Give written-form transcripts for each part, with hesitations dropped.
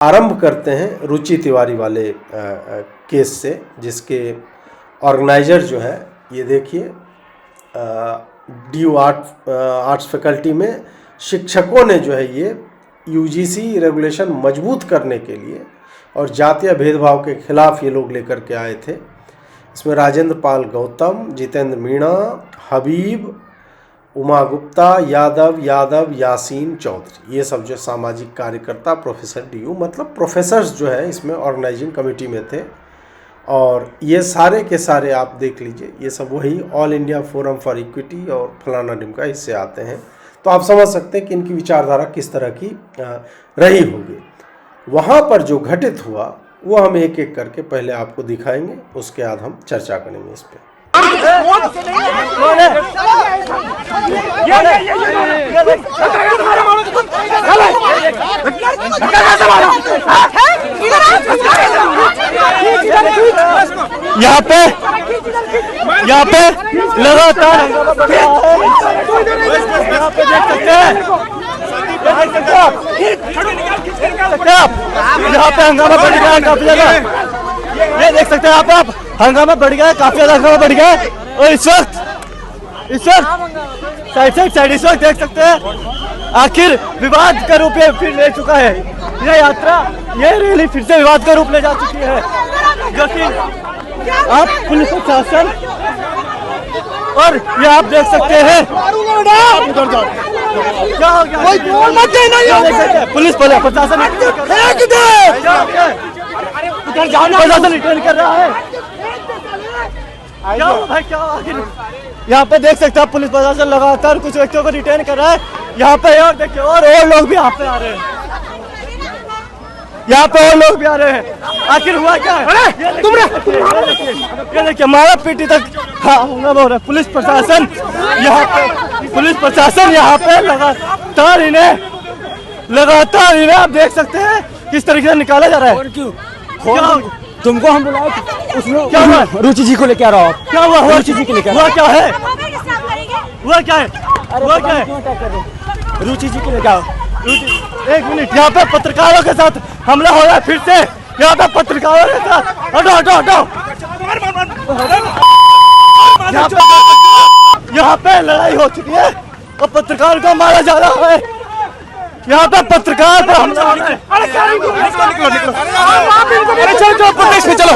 आरंभ करते हैं रुचि तिवारी वाले केस से, जिसके ऑर्गेनाइजर जो है ये देखिए DU आर्ट्स फैकल्टी में शिक्षकों ने जो है ये UGC रेगुलेशन मजबूत करने के लिए और जातीय भेदभाव के खिलाफ ये लोग लेकर के आए थे। इसमें राजेंद्र पाल गौतम, जितेंद्र मीणा, हबीब, उमा गुप्ता, यादव, यासीन चौधरी, ये सब जो सामाजिक कार्यकर्ता प्रोफेसर DU मतलब प्रोफेसर्स जो है इसमें ऑर्गेनाइजिंग कमेटी में थे। और ये सारे के सारे आप देख लीजिए, ये सब वही all India forum for equity और फलाना ढिमका इससे आते हैं। तो आप समझ सकते हैं कि इनकी विचारधारा किस तरह की रही होगी। वहाँ पर जो घटित हुआ वो हम एक एक करके पहले आपको दिखाएंगे, उसके बाद हम चर्चा करेंगे इस पर। यहाँ पे लगातार यहाँ पे देख सकते हैं, यहाँ पे हंगामा बढ़ गया है काफी ज्यादा। ये देख सकते हैं आप हंगामा बढ़ गया है, काफी ज्यादा हंगामा बढ़ गया है। और इस वक्त साइड इस वक्त देख सकते हैं आखिर विवाद का रूप ये फिर ले चुका है। यह यात्रा, ये रैली फिर से विवाद का रूप ले जा चुकी है, जो कि आप पुलिस प्रशासन और ये आप देख सकते हैं क्या हो गया, पुलिस प्रशासन रिटर्न कर रहा है। क्या आखिर यहाँ पे देख सकते हैं पुलिस प्रशासन लगातार कुछ व्यक्तियों को रिटेन कर रहा है। यहाँ पे और देखिए और लोग भी यहाँ पे आ रहे हैं, यहाँ पे और लोग भी आ रहे हैं। आखिर हुआ क्या है? ये देखिए मारा पीटी तक हो रहा है। पुलिस प्रशासन यहाँ पे लगातार इन्हें आप देख सकते हैं किस तरीके से निकाला जा रहा है। क्यों तुमको हम बुलाए उसमें क्या हुआ? रुचि जी को लेके आ रहा हो। क्या हुआ? रुचि जी को लेके हुआ क्या है? रुचि जी को लेके आओ। एक मिनट, यहाँ पे पत्रकारों के साथ हमला हो रहा है फिर से। यहाँ पे पत्रकारों के साथ हटो यहाँ पे लड़ाई हो चुकी है और पत्रकार को मारा जा रहा है। यहाँ पे पत्रकार पर हमला हो रहा है। चलो प्रोटेस्ट में चलो,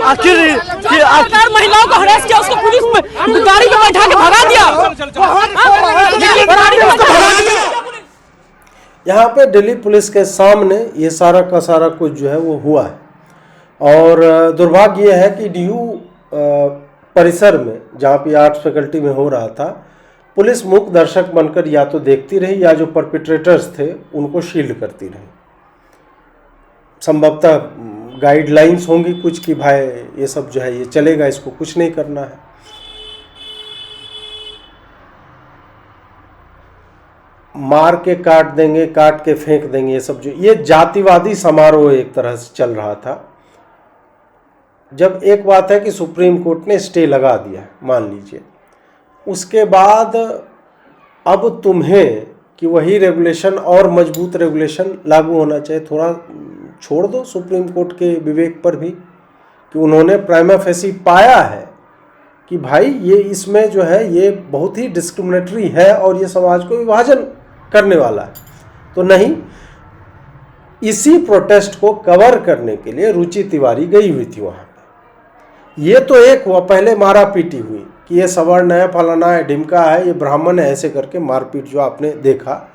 आखिर महिलाओं को हरास किया, उसको पुलिस में गाड़ी में बैठा के भगा दिया। यहाँ पे दिल्ली पुलिस के सामने ये सारा का सारा कुछ जो है वो हुआ है। और दुर्भाग्य यह है कि DU परिसर में, जहाँ पे आर्ट्स फैकल्टी में हो रहा था, पुलिस मूक दर्शक बनकर या तो देखती रही या जो परपिट्रेटर्स थे उनको शील्ड करती रही। संभवतः गाइडलाइंस होंगी कुछ कि भाई ये सब जो है ये चलेगा, इसको कुछ नहीं करना है। मार के काट देंगे, काट के फेंक देंगे, ये सब जो ये जातिवादी समारोह एक तरह से चल रहा था। जब एक बात है कि सुप्रीम कोर्ट ने स्टे लगा दिया, मान लीजिए, उसके बाद अब तुम्हें कि वही रेगुलेशन और मजबूत रेगुलेशन लागू होना चाहिए। थोड़ा छोड़ दो सुप्रीम कोर्ट के विवेक पर भी कि उन्होंने प्राइमा फेसी पाया है कि भाई ये इसमें जो है ये बहुत ही डिस्क्रिमिनेटरी है और ये समाज को विभाजन करने वाला है। तो नहीं, इसी प्रोटेस्ट को कवर करने के लिए रुचि तिवारी गई हुई थी वहाँ पे। ये तो एक हुआ, पहले मारा पीटी हुई कि ये सवर्ण है, फलाना है, ढिमका है, ये ब्राह्मण है, ऐसे करके मारपीट जो आपने देखा।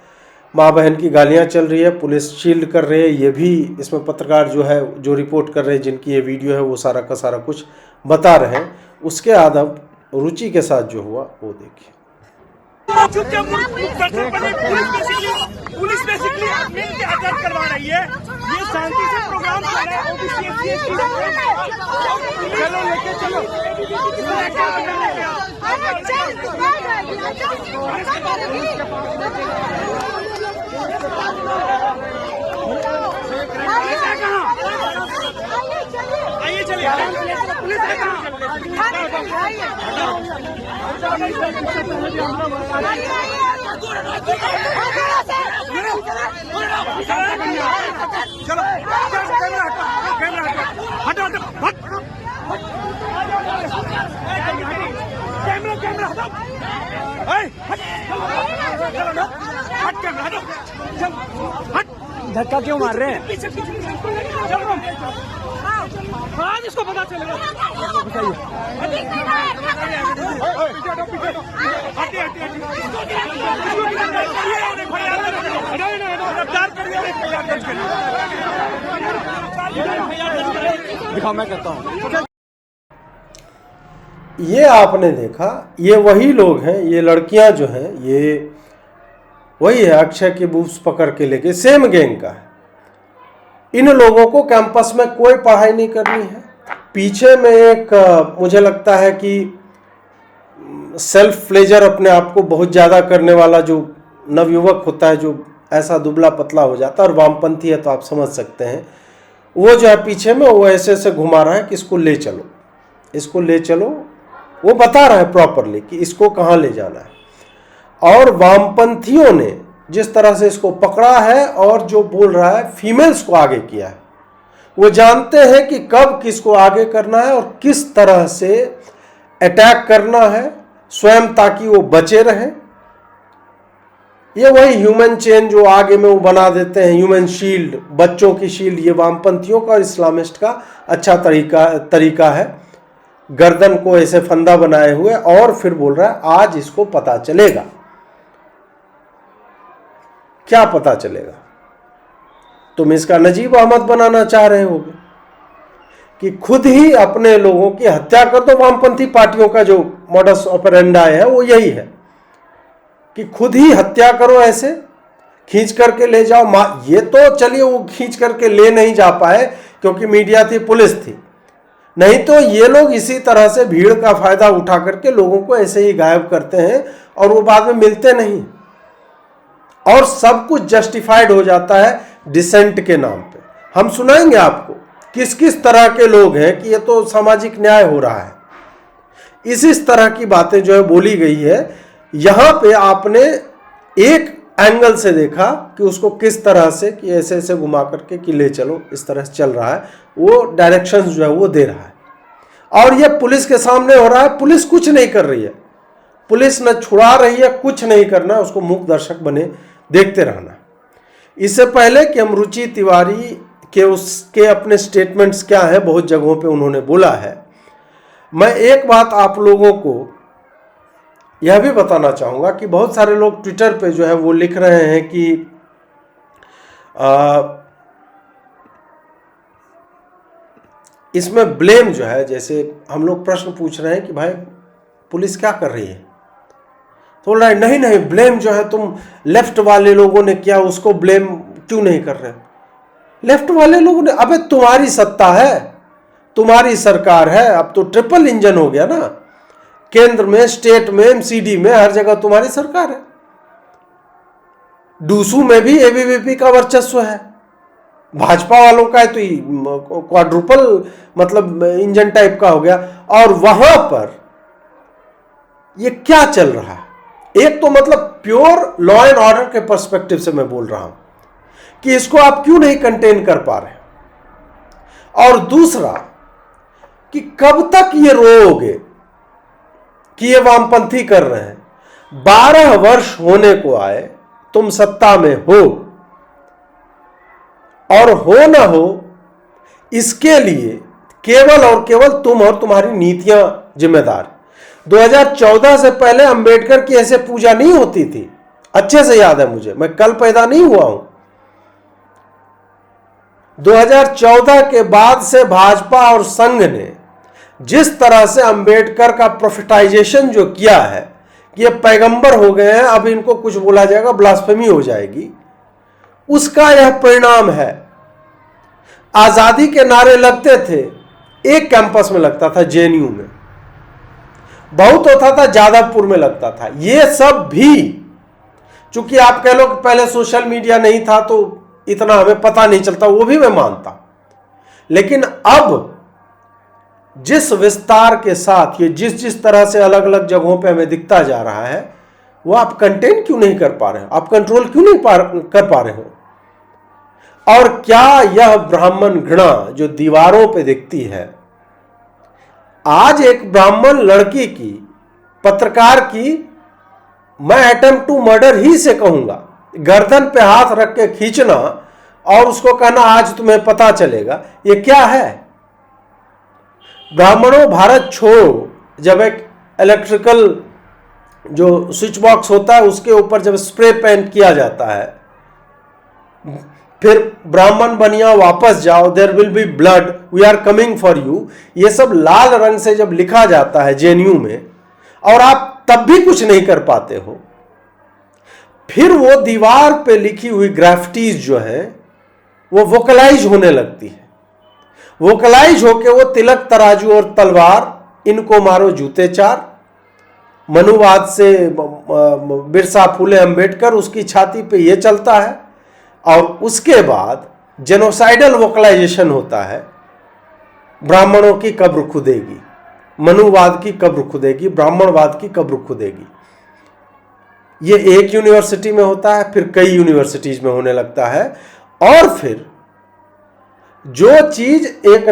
माँ बहन की गालियाँ चल रही है, पुलिस शील्ड कर रही है। ये भी इसमें पत्रकार जो है जो रिपोर्ट कर रहे हैं, जिनकी ये वीडियो है, वो सारा का सारा कुछ बता रहे हैं। उसके बाद अब रुचि के साथ जो हुआ वो देखिए। पुलिस बेसिकली मिलकर अटैक करवा रही है। ये शांति से प्रोग्राम कर रहे हैं। चलो लेके चलो, आइए चलिए, पुलिस है कहाँ? चलो हटो हटो कैमरा कैमरा हटो हट कैमरा हटो चल हट धक्का क्यों मार रहे हैं? आज इसको पता चलेगा। दिखाओ, मैं करता हूँ। ये आपने देखा, ये वही लोग हैं, ये लड़कियां जो हैं, ये वही है अक्षय की बूब्स पकड़ के लेके, सेम गैंग का है। इन लोगों को कैंपस में कोई पढ़ाई नहीं करनी है। पीछे में एक मुझे लगता है कि सेल्फ प्लेजर अपने आप को बहुत ज़्यादा करने वाला जो नवयुवक होता है, जो ऐसा दुबला पतला हो जाता है और वामपंथी है, तो आप समझ सकते हैं, वो जो है पीछे में वो ऐसे ऐसे घुमा रहा है कि इसको ले चलो, इसको ले चलो। वो बता रहा है प्रॉपरली कि इसको कहाँ ले जाना है। और वामपंथियों ने जिस तरह से इसको पकड़ा है और जो बोल रहा है फीमेल्स को आगे किया है, वो जानते हैं कि कब किसको आगे करना है और किस तरह से अटैक करना है स्वयं, ताकि वो बचे रहें। ये वही ह्यूमन चेन जो आगे में वो बना देते हैं, ह्यूमन शील्ड, बच्चों की शील्ड, ये वामपंथियों का और इस्लामिस्ट का अच्छा तरीका है। गर्दन को ऐसे फंदा बनाए हुए, और फिर बोल रहा है आज इसको पता चलेगा। क्या पता चलेगा? तुम इसका नजीब अहमद बनाना चाह रहे होगे कि खुद ही अपने लोगों की हत्या कर दो। वामपंथी पार्टियों का जो मॉडस ऑपरेंडाई है वो यही है कि खुद ही हत्या करो, ऐसे खींच करके ले जाओ। ये तो चलिए वो खींच करके ले नहीं जा पाए क्योंकि मीडिया थी, पुलिस थी, नहीं तो ये लोग इसी तरह से भीड़ का फायदा उठा करके लोगों को ऐसे ही गायब करते हैं और वो बाद में मिलते नहीं, और सब कुछ जस्टिफाइड हो जाता है डिसेंट के नाम पे। हम सुनाएंगे आपको किस किस तरह के लोग हैं कि ये तो सामाजिक न्याय हो रहा है। इस तरह की बातें जो है बोली गई है। यहां पे आपने एक एंगल से देखा कि उसको किस तरह से कि ऐसे ऐसे घुमा करके कि ले चलो, इस तरह से चल रहा है, वो डायरेक्शंस जो है वो दे रहा है। और ये पुलिस के सामने हो रहा है, पुलिस कुछ नहीं कर रही है, पुलिस न छुड़ा रही है, कुछ नहीं करना, उसको मूक दर्शक बने देखते रहना। इससे पहले कि हम रुचि तिवारी के उसके अपने स्टेटमेंट्स क्या है, बहुत जगहों पे उन्होंने बोला है, मैं एक बात आप लोगों को यह भी बताना चाहूँगा कि बहुत सारे लोग ट्विटर पे जो है वो लिख रहे हैं कि इसमें ब्लेम जो है, जैसे हम लोग प्रश्न पूछ रहे हैं कि भाई पुलिस क्या कर रही है, तो बोल रहा है नहीं नहीं ब्लेम जो है तुम लेफ्ट वाले लोगों ने किया, उसको ब्लेम क्यों नहीं कर रहे? लेफ्ट वाले लोगों ने, अबे तुम्हारी सत्ता है, तुम्हारी सरकार है, अब तो ट्रिपल इंजन हो गया ना, केंद्र में, स्टेट में, एमसीडी में, हर जगह तुम्हारी सरकार है। डूसू में भी एबीवीपी का वर्चस्व है, भाजपा वालों का है, तो क्वाड्रुपल मतलब इंजन टाइप का हो गया। और वहां पर ये क्या चल रहा है? एक तो मतलब प्योर लॉ एंड ऑर्डर के पर्सपेक्टिव से मैं बोल रहा हूं कि इसको आप क्यों नहीं कंटेन कर पा रहे, और दूसरा कि कब तक ये रोओगे कि ये वामपंथी कर रहे हैं। 12 वर्ष होने को आए, तुम सत्ता में हो, और हो ना हो इसके लिए केवल और केवल तुम और तुम्हारी नीतियां जिम्मेदार। 2014 से पहले अंबेडकर की ऐसे पूजा नहीं होती थी, अच्छे से याद है मुझे, मैं कल पैदा नहीं हुआ हूं। 2014 के बाद से भाजपा और संघ ने जिस तरह से अंबेडकर का प्रोफेटाइजेशन जो किया है कि ये पैगंबर हो गए हैं, अब इनको कुछ बोला जाएगा ब्लास्फेमी हो जाएगी, उसका यह परिणाम है। आजादी के नारे लगते थे, एक कैंपस में लगता था, जेएनयू में बहुत होता था, जादवपुर में लगता था। ये सब भी चूंकि आप कह लो कि पहले सोशल मीडिया नहीं था तो इतना हमें पता नहीं चलता, वो भी मैं मानता, लेकिन अब जिस विस्तार के साथ ये जिस तरह से अलग अलग जगहों पे हमें दिखता जा रहा है, वो आप कंटेन क्यों नहीं कर पा रहे हो, आप कंट्रोल क्यों नहीं कर पा रहे हो? और क्या यह ब्राह्मण घृणा जो दीवारों पे दिखती है, आज एक ब्राह्मण लड़की की, पत्रकार की, मैं अटेम्प्ट टू मर्डर ही से कहूंगा, गर्दन पे हाथ रख के खींचना और उसको कहना आज तुम्हें पता चलेगा, ये क्या है? ब्राह्मणों भारत छोड़ो, जब एक इलेक्ट्रिकल जो स्विच बॉक्स होता है उसके ऊपर जब स्प्रे पेंट किया जाता है, फिर ब्राह्मण बनिया वापस जाओ, there will be blood, we are coming for you, ये सब लाल रंग से जब लिखा जाता है जेएनयू में, और आप तब भी कुछ नहीं कर पाते हो, फिर वो दीवार पे लिखी हुई ग्राफिटीज जो है वो वोकलाइज होने लगती है। वोकलाइज होके वो तिलक, तराजू और तलवार, इनको मारो जूते चार, मनुवाद से बिरसा फुले अंबेडकर, उसकी छाती पे ये चलता है। और उसके बाद जेनोसाइडल वोकलाइजेशन होता है, ब्राह्मणों की कब्र खुदेगी, मनुवाद की कब्र खुदेगी, ब्राह्मणवाद की कब्र खुदेगी। ये एक यूनिवर्सिटी में होता है, फिर कई यूनिवर्सिटीज में होने लगता है। और फिर जो चीज एक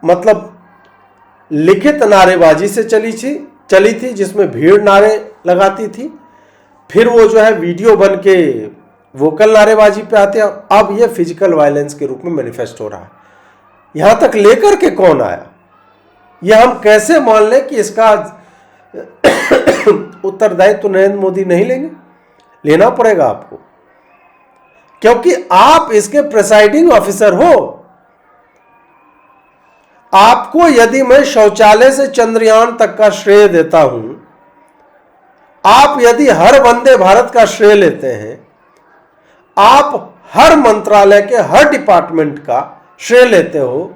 मतलब लिखित नारेबाजी से चली थी जिसमें भीड़ नारे लगाती थी, फिर वो जो है वीडियो बन के वोकल नारेबाजी पे आते हैं। अब ये फिजिकल वायलेंस के रूप में मैनिफेस्ट हो रहा है। यहां तक लेकर के कौन आया, यह हम कैसे मान लें कि इसका उत्तरदायित्व तो नरेंद्र मोदी नहीं लेंगे? लेना पड़ेगा आपको, क्योंकि आप इसके प्रिसाइडिंग ऑफिसर हो। आपको यदि मैं शौचालय से चंद्रयान तक का श्रेय देता हूं, आप यदि हर वंदे भारत का श्रेय लेते हैं, आप हर मंत्रालय के हर डिपार्टमेंट का श्रेय लेते हो,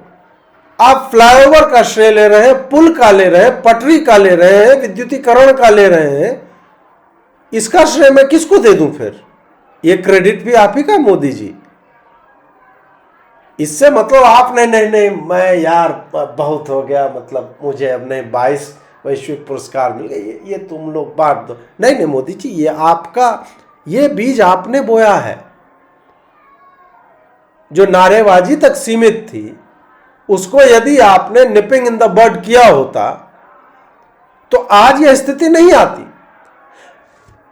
आप फ्लाईओवर का श्रेय ले रहे हैं, पुल का ले रहे हैं, पटरी का ले रहे हैं, विद्युतीकरण का ले रहे हैं, इसका श्रेय मैं किसको दे दूं? फिर ये क्रेडिट भी आप ही का मोदी जी। इससे मतलब आप नहीं मैं यार बहुत हो गया, मतलब मुझे अब नहीं 22 वैश्विक पुरस्कार मिल गए, ये तुम लोग बांट दो। नहीं मोदी जी, ये आपका, ये बीज आपने बोया है। जो नारेबाजी तक सीमित थी, उसको यदि आपने निपिंग इन द बड किया होता तो आज यह स्थिति नहीं आती।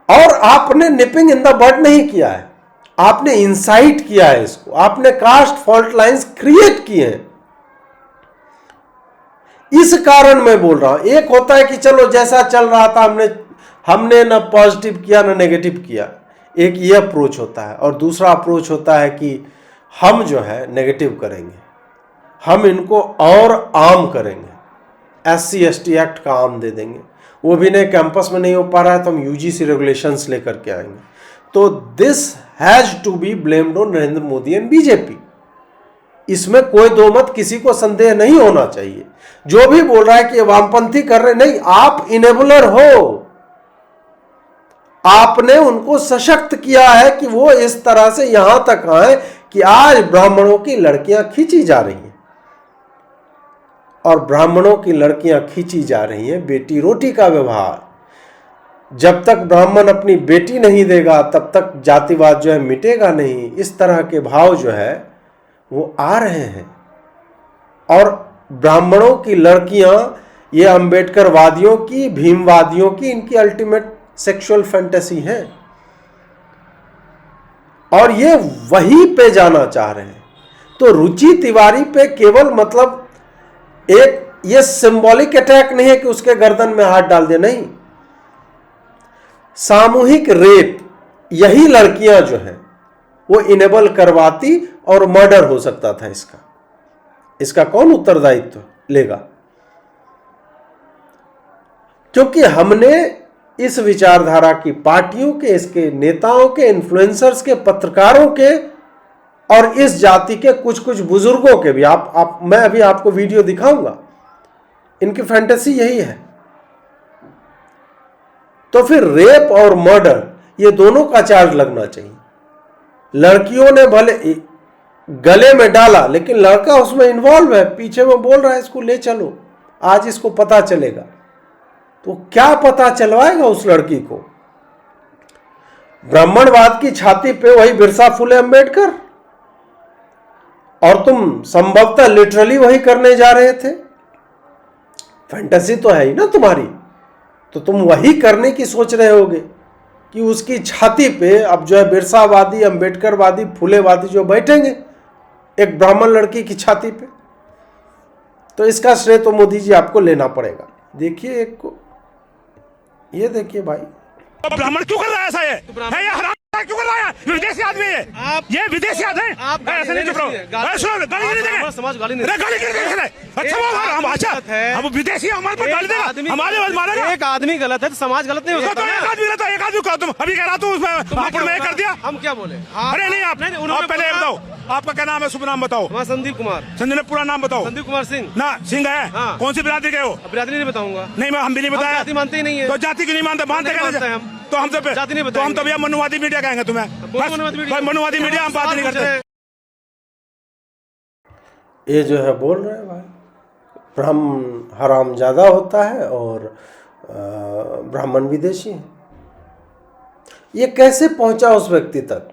और आपने निपिंग इन द बड नहीं किया है, आपने इंसाइट किया है इसको, आपने कास्ट फॉल्ट लाइंस क्रिएट किए हैं। इस कारण मैं बोल रहा हूं, एक होता है कि चलो जैसा चल रहा था हमने ना पॉजिटिव किया ना नेगेटिव किया, एक ये अप्रोच होता है। और दूसरा अप्रोच होता है कि हम जो है नेगेटिव करेंगे, हम इनको और आम करेंगे, SC ST एक्ट का आम दे देंगे, वो भी नहीं, कैंपस में नहीं हो पा रहा है तो हम UGC रेगुलेशंस लेकर के आएंगे। तो this has to be blamed on Narendra Modi and BJP. इसमें कोई दो मत, किसी को संदेह नहीं होना चाहिए। जो भी बोल रहा है कि वामपंथी कर रहे, नहीं, आप इनेबलर हो। आपने उनको सशक्त किया है कि वो इस तरह से यहां तक आए कि आज ब्राह्मणों की लड़कियां खींची जा रही हैं। और ब्राह्मणों की लड़कियां खींची जा रही हैं बेटी रोटी का व्यवहार। जब तक ब्राह्मण अपनी बेटी नहीं देगा तब तक जातिवाद जो है मिटेगा नहीं। इस तरह के भाव जो है वो आ रहे हैं। और ब्राह्मणों की लड़कियां, ये अंबेडकरवादियों की, भीमवादियों की, इनकी अल्टीमेट सेक्सुअल फैंटेसी है। और ये वहीं पे जाना चाह रहे हैं। तो रुचि तिवारी पे केवल मतलब एक ये सिंबॉलिक अटैक नहीं है कि उसके गर्दन में हाथ डाल दे, नहीं, सामूहिक रेप यही लड़कियां जो हैं वो इनेबल करवाती और मर्डर हो सकता था। इसका कौन उत्तरदायित्व लेगा? क्योंकि हमने इस विचारधारा की पार्टियों के, इसके नेताओं के, इन्फ्लुएंसर्स के, पत्रकारों के और इस जाति के कुछ कुछ बुजुर्गों के भी, मैं अभी आपको वीडियो दिखाऊंगा, इनकी फैंटेसी यही है। तो फिर रेप और मर्डर ये दोनों का चार्ज लगना चाहिए। लड़कियों ने भले गले में डाला, लेकिन लड़का उसमें इन्वॉल्व है, पीछे में बोल रहा है इसको ले चलो, आज इसको पता चलेगा। तो क्या पता चलवाएगा उस लड़की को? ब्राह्मणवाद की छाती पे वही बिरसा फुले अंबेडकर, और तुम संभवतः लिटरली वही करने जा रहे थे। फैंटेसी तो है ही ना तुम्हारी, तो तुम वही करने की सोच रहे होगे कि उसकी छाती पे अब जो है बिरसावादी, अंबेडकरवादी, फुलेवादी जो बैठेंगे एक ब्राह्मण लड़की की छाती पे। तो इसका श्रेय तो मोदी जी आपको लेना पड़ेगा। देखिए एक को, ये देखिए भाई, ब्राह्मण क्यों कर रहा है ऐसा? ये हराम क्यों कर रहा है? विदेशी आदमी है ये विदेशी आदमी है। ऐसे नहीं चुप रहो, गाली नहीं देंगे, समाज गाली गाली क्यों देंगे? अच्छा हम अच्छा हम विदेशी हमारे पर गाली देगा, हमारे बाद मारेगा। एक आदमी गलत है तो समाज गलत नहीं हो सकता। एक आदमी रहता है, एक आदमी को तुम अभी कह रहा तू उसमें कर दिया। हम क्या बोले? अरे नहीं आप पहले बताओ आपका क्या नाम है, शुभ नाम बताओ। हमारा संदीप कुमार। संजय पूरा नाम बताओ। संदीप कुमार सिंह। ना सिंह है। हाँ। कौन सी बिरादरी के हो? बिरादरी नहीं बताऊंगा। नहीं मैं हम भी नहीं बताया। जाति मानते ही नहीं है। तो जाति क्यों नहीं मानते? मानते क्या? तो हम सब जाति नहीं तो हम तो भैया मनुवादी मीडिया कहेंगे तुम्हें। मनुवादी मीडिया हम बात नहीं करते। ये जो है बोल रहे हैं भाई ब्राह्मण हराम ज्यादा होता है और ब्राह्मण विदेशी है। ये कैसे पहुंचा उस व्यक्ति तक?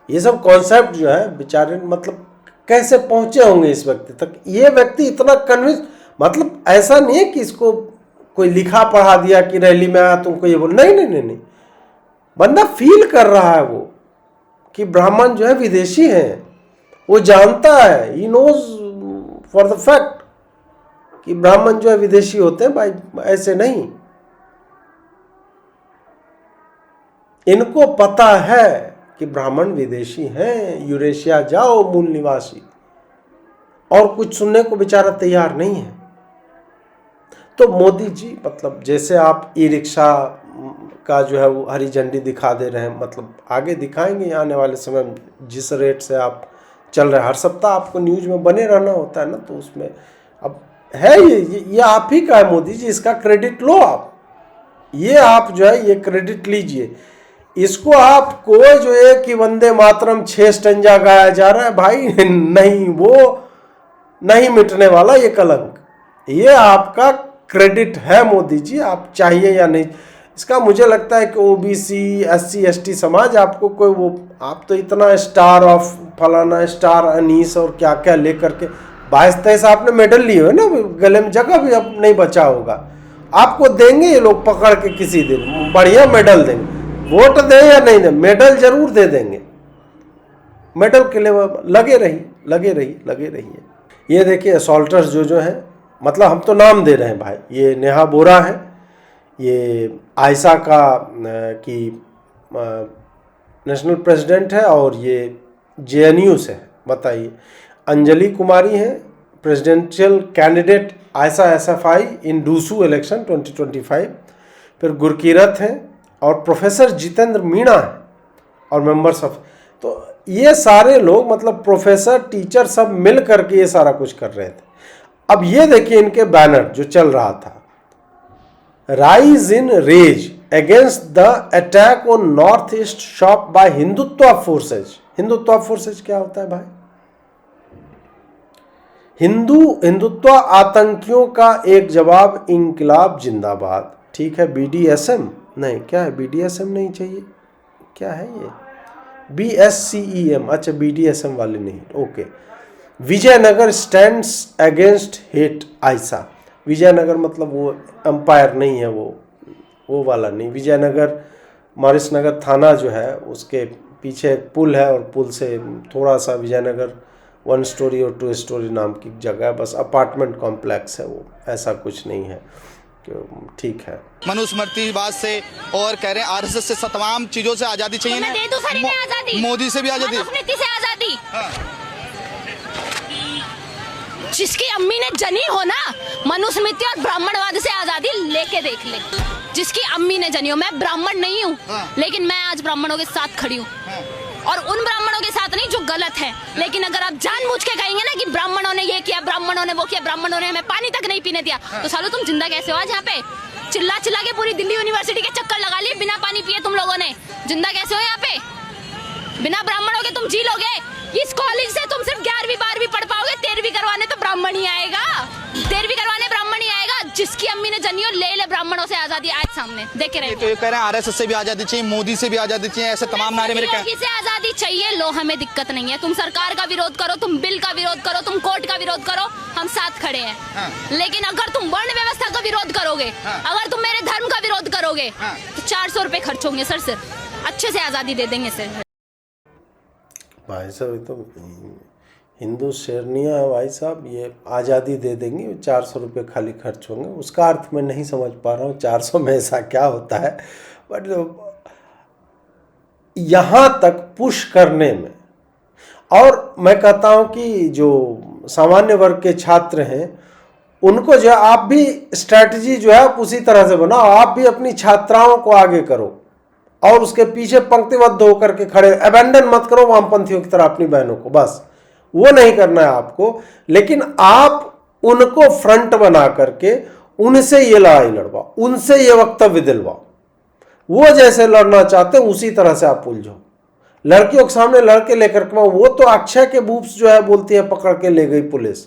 ये सब कॉन्सेप्ट जो है बेचारे मतलब कैसे पहुंचे होंगे इस व्यक्ति तक? ये व्यक्ति इतना कन्विंस, मतलब ऐसा नहीं है कि इसको कोई लिखा पढ़ा दिया कि रैली में आया तुमको ये बोल, नहीं नहीं नहीं नहीं, बंदा फील कर रहा है वो कि ब्राह्मण जो है विदेशी हैं। वो जानता है, he knows for the fact कि ब्राह्मण जो है विदेशी होते हैं भाई, ऐसे नहीं। इनको पता है कि ब्राह्मण विदेशी हैं, यूरेशिया जाओ मूल निवासी, और कुछ सुनने को बेचारा तैयार नहीं है। तो मोदी जी मतलब जैसे आप ई रिक्शा का जो है वो हरी झंडी दिखा दे रहे हैं, मतलब आगे दिखाएंगे आने वाले समय में। जिस रेट से आप चल रहे हैं, हर सप्ताह आपको न्यूज में बने रहना होता है ना, तो उसमें अब है ये आप ही का है मोदी जी, इसका क्रेडिट लो आप। ये आप जो है ये क्रेडिट लीजिए। इसको आप कोई जो है कि वंदे मातरम 6 स्टंजा गाया जा रहा है भाई, नहीं, वो नहीं मिटने वाला ये कलंक। ये आपका क्रेडिट है मोदी जी, आप चाहिए या नहीं। इसका मुझे लगता है कि ओबीसी, एससी, एसटी समाज आपको कोई वो, आप तो इतना स्टार ऑफ फलाना, स्टार अनीस और क्या क्या लेकर के 22-23 आपने मेडल लिए हो ना, गले में जगह भी अब नहीं बचा होगा। आपको देंगे ये लोग पकड़ के किसी दिन, बढ़िया मेडल देंगे। वोट दे या नहीं दे, मेडल जरूर दे देंगे। मेडल के लिए लगे रहिए। ये देखिए असॉल्टर्स जो हैं, मतलब हम तो नाम दे रहे हैं भाई। ये नेहा बोरा है, ये आयशा का की नेशनल प्रेसिडेंट है, और ये जेएनयू से है। बताइए, अंजलि कुमारी है प्रेसिडेंशियल कैंडिडेट आयशा एसएफआई इन डूसू इलेक्शन 2025। फिर गुरकीरत हैं, और प्रोफेसर जितेंद्र मीणा है, और मेंबर्स ऑफ, तो ये सारे लोग मतलब प्रोफेसर, टीचर सब मिल करके ये सारा कुछ कर रहे थे। अब ये देखिए इनके बैनर जो चल रहा था, rise in rage against the attack on north east shop by Hindutva forces. Hindutva forces क्या होता है भाई? हिंदुत्व आतंकियों का एक जवाब, इंकलाब जिंदाबाद। ठीक है, बीडीएसएम नहीं, क्या है बीडीएसएम नहीं चाहिए, क्या है ये बीएससीईएम, अच्छा बीडीएसएम वाले नहीं, okay. Vijayanagar stands against hate Ayesha. Vijayanagar मतलब वो एम्पायर नहीं है, वो वाला नहीं। विजयनगर मॉरिस नगर थाना जो है उसके पीछे एक पुल है, और पुल से थोड़ा सा विजयनगर 1 स्टोरी और 2 स्टोरी नाम की जगह है, बस अपार्टमेंट कॉम्प्लेक्स है वो, ऐसा कुछ नहीं है। ठीक है, मनुस्मृतिवाद से और कह रहे हैं आरएसएस से तमाम चीजों से आजादी चाहिए। मैं दे दूं सारी में आजादी, मोदी से भी आजादी, मनुस्मृति से आजादी। हाँ। जिसकी अम्मी ने जनी हो ना, मनुस्मृति और ब्राह्मणवाद से आजादी लेके देख ले। जिसकी अम्मी ने जनी हो, मैं ब्राह्मण नहीं हूँ, लेकिन मैं आज ब्राह्मणों के साथ खड़ी हूँ, और उन ब्राह्मणों के साथ नहीं जो गलत है। लेकिन अगर आप जानबूझ के कहेंगे ना कि ब्राह्मणों ने ये किया, ब्राह्मणों ने वो किया, ब्राह्मणों ने हमें पानी तक नहीं पीने दिया, तो सालों तुम जिंदा कैसे हो आज यहाँ पे? चिल्ला चिल्ला के पूरी दिल्ली यूनिवर्सिटी के चक्कर लगा लिए, बिना पानी पिए तुम लोगों ने। जिंदा कैसे हो यहाँ पे? बिना ब्राह्मणों के तुम जी लोगे? इस कॉलेज से तुम सिर्फ 11वीं 12वीं पढ़ पाओगे, 13वीं करवाने तो ब्राह्मण ही आएगा, 13वीं करवाने ब्राह्मण ही आएगा। जिसकी अम्मी ने जनियो ले ले ब्राह्मणों से आजादी आज सामने देखे रहे। तो ये कह रहे हैं आरएसएस से भी आजादी चाहिए, मोदी से भी आजादी चाहिए, ऐसे तमाम नारे मेरे योगी से आजादी चाहिए, लो हमें दिक्कत नहीं है। तुम सरकार का विरोध करो, तुम बिल का विरोध करो, तुम कोर्ट का विरोध करो, हम साथ खड़े हैं। लेकिन अगर तुम वर्ण व्यवस्था का विरोध करोगे, अगर तुम मेरे धर्म का विरोध करोगे, तो 400 रुपए खर्च होंगे सर, सिर्फ अच्छे से आजादी दे देंगे सर। भाई साहब ये तो हिंदू शेरनिया है भाई साहब, ये आज़ादी दे देंगे, 400 रुपये खाली खर्च होंगे, उसका अर्थ मैं नहीं समझ पा रहा हूँ 400 में ऐसा क्या होता है। बट यहाँ तक पुश करने में, और मैं कहता हूँ कि जो सामान्य वर्ग के छात्र हैं उनको जो है आप भी स्ट्रैटेजी जो है आप उसी तरह से बनाओ, आप भी अपनी छात्राओं को आगे करो और उसके पीछे पंक्तिबद्ध होकर के खड़े, अबेंडन मत करो वामपंथियों की तरह अपनी बहनों को, बस वो नहीं करना है आपको। लेकिन आप उनको फ्रंट बना करके उनसे ये लड़ाई लड़वाओ, उनसे ये वक्तव्य दिलवाओ, वो जैसे लड़ना चाहते हैं उसी तरह से आप उलझो। लड़कियों के सामने लड़के लेकर के वो तो अक्षय के बूब्स जो है बोलती है पकड़ के ले गई पुलिस,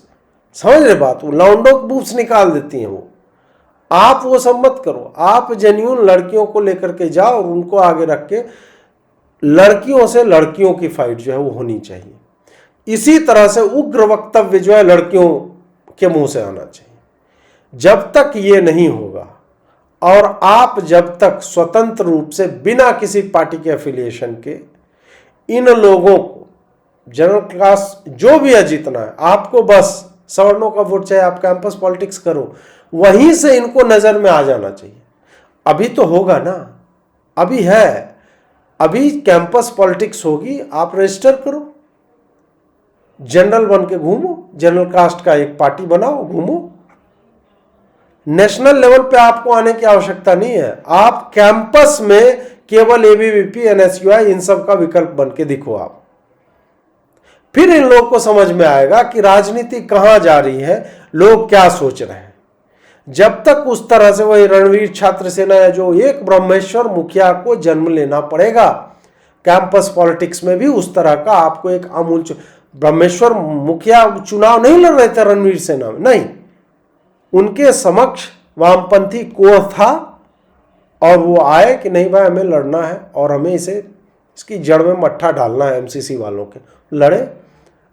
समझ रहे बात, वो लौंडों के बूब्स निकाल देती हैं वो। आप वो सब मत करो, आप जेन्युइन लड़कियों को लेकर के जाओ और उनको आगे रख के लड़कियों से लड़कियों की फाइट जो है वो होनी चाहिए। इसी तरह से उग्र वक्तव्य जो है लड़कियों के मुंह से आना चाहिए। जब तक ये नहीं होगा और आप जब तक स्वतंत्र रूप से बिना किसी पार्टी के एफिलिएशन के इन लोगों को जनरल क्लास जो भी है जीतना है, आपको बस सवर्णों का वोट चाहे, आप कैंपस पॉलिटिक्स करो, वहीं से इनको नजर में आ जाना चाहिए। अभी तो होगा ना, अभी है, अभी कैंपस पॉलिटिक्स होगी, आप रजिस्टर करो, जनरल बन के घूमो, जनरल कास्ट का एक पार्टी बनाओ, घूमो। नेशनल लेवल पे आपको आने की आवश्यकता नहीं है, आप कैंपस में केवल एबीवीपी एनएसयूआई इन सब का विकल्प बन के दिखो आप। फिर इन लोगों को समझ में आएगा कि राजनीति कहां जा रही है, लोग क्या सोच रहे हैं। जब तक उस तरह से वही रणवीर छात्र सेना है जो एक ब्रह्मेश्वर मुखिया को जन्म लेना पड़ेगा, कैंपस पॉलिटिक्स में भी उस तरह का आपको एक अमूल ब्रह्मेश्वर मुखिया चुनाव नहीं लड़ रहे थे रणवीर सेना में, नहीं, उनके समक्ष वामपंथी कोर था और वो आए कि नहीं भाई हमें लड़ना है और हमें इसकी जड़ में मट्ठा डालना है एमसीसी वालों के, लड़े।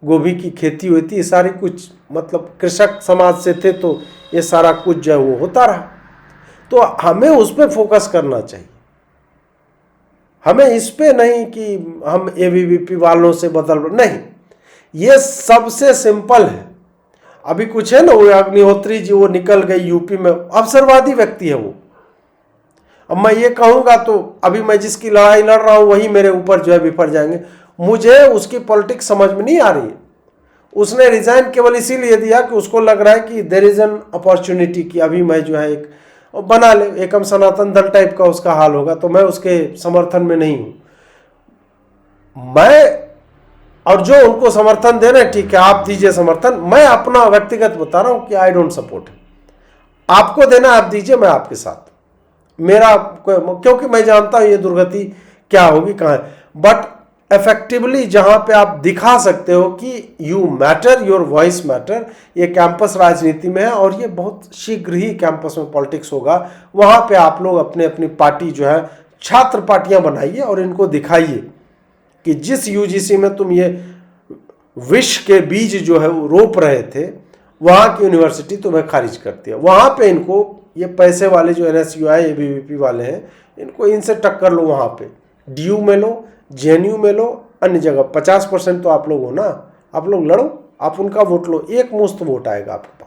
गोभी की खेती हुई थी, सारी कुछ मतलब कृषक समाज से थे, तो ये सारा कुछ जो है वो होता रहा। तो हमें उस पर फोकस करना चाहिए, हमें इस पे नहीं कि हम एबीवीपी वालों से बदल, नहीं, ये सबसे सिंपल है। अभी कुछ है ना, वो अग्निहोत्री जी वो निकल गई यूपी में, अवसरवादी व्यक्ति है वो। अब मैं ये कहूंगा तो अभी मैं जिसकी लड़ाई लड़ रहा हूं वही मेरे ऊपर जो है बिफर जाएंगे, मुझे उसकी पॉलिटिक्स समझ में नहीं आ रही है। उसने रिजाइन केवल इसीलिए दिया कि उसको लग रहा है कि देयर इज एन अपॉर्चुनिटी कि अभी मैं जो है एक बना ले, एकम सनातन दल टाइप का उसका हाल होगा, तो मैं उसके समर्थन में नहीं हूं। मैं और जो उनको समर्थन दे रहे हैं ठीक है, आप दीजिए समर्थन, मैं अपना व्यक्तिगत बता रहा हूं कि आई डोंट सपोर्ट। आपको देना आप दीजिए, मैं आपके साथ, मेरा क्योंकि मैं जानता हूं ये दुर्गति क्या होगी कहां है। बट इफेक्टिवली जहां पे आप दिखा सकते हो कि you matter, your voice matter, ये कैंपस राजनीति में है और ये बहुत शीघ्र ही कैंपस में पॉलिटिक्स होगा। वहां पे आप लोग अपने अपनी पार्टी जो है छात्र पार्टियां बनाइए और इनको दिखाइए कि जिस यूजीसी में तुम ये विष के बीज जो है वो रोप रहे थे, वहां की यूनिवर्सिटी तुम्हें खारिज करती है। वहां पे इनको ये पैसे वाले जो एनएसयूआई एबीवीपी वाले हैं, इनको इनसे टक्कर लो, वहां पे डीयू में लो, जेएनयू में लो, अन्य जगह 50% तो आप लोग हो ना, आप लोग लड़ो, आप उनका वोट लो, एक मुश्त वोट आएगा आपको।